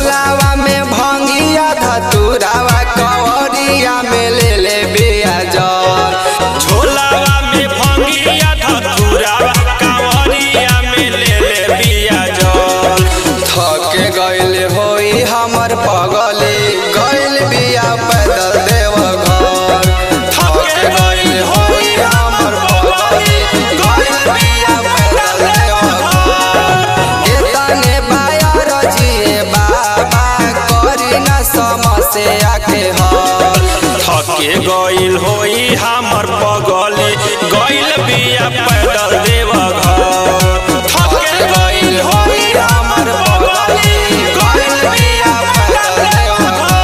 झोलावा में भंगिया धतुरावा कवरिया में ले ले बिया जल। झोलावा में भंगिया धतुरावा कवरिया में ले ले बिया जल। थके गइल होई हमर पगली गइल बिया पैदल देवघर। थके गइल होई हमर पगली गइल बिया पैदल देवघर। एतने बायर जिए बाबा करी ना समस्या के हल। थके गइल होई हमर पगली गइल बिया पैदल देवघर। थके गइल होई हमर पगली गइल बिया पैदल देवघर।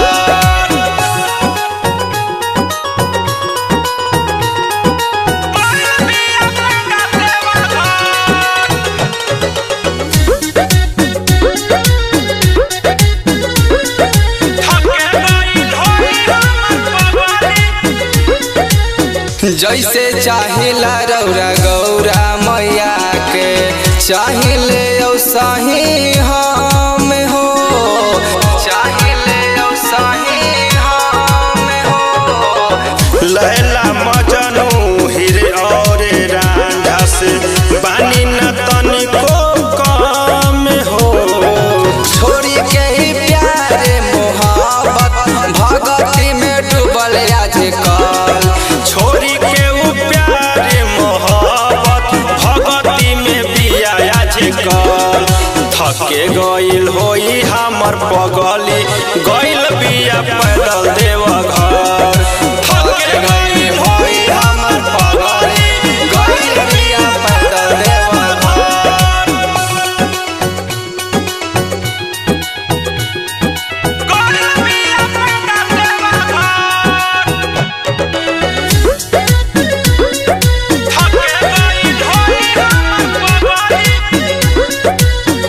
जैसे चाहिला रौरा गौरा मैया के चाहिए सही हम हो। चाहिए सही हम हो। लैला मजनू हीरे और रांझा से बानी न तनिको कम हो। छोड़ी के ही प्यारे मोहब्बत भगती में डूबल आज कल। छोरी के उ प्यारे मोहब्बत भगती में बिया आज कल। थके गइल होई हमर पगली गइल बिया पैदल देवघर। थके गइल होई हमर पगली गइल बिया पैदल Deoghar.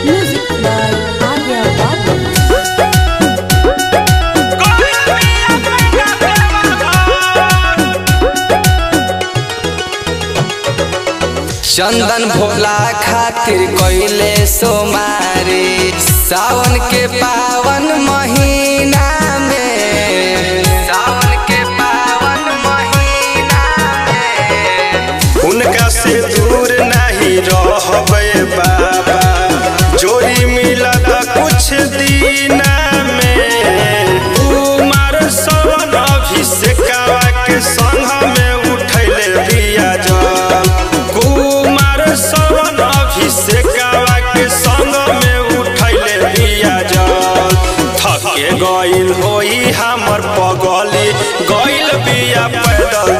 Music by Arya Babu. चंदन भोला खातिर कइले सोमारी सावन के पावन महीना में। सावन के पावन महीना में उनका से दूर नहीं रहबे बाबा जोरी मिलत कुछ दीना में। कुमार सवन अभिषेकवा के संग में उठैले बिया जल। कुमार सवन अभिषेकवा के संग में उठैले बिया जल। थके गइल होई हमर पगली गइल बिया पैदल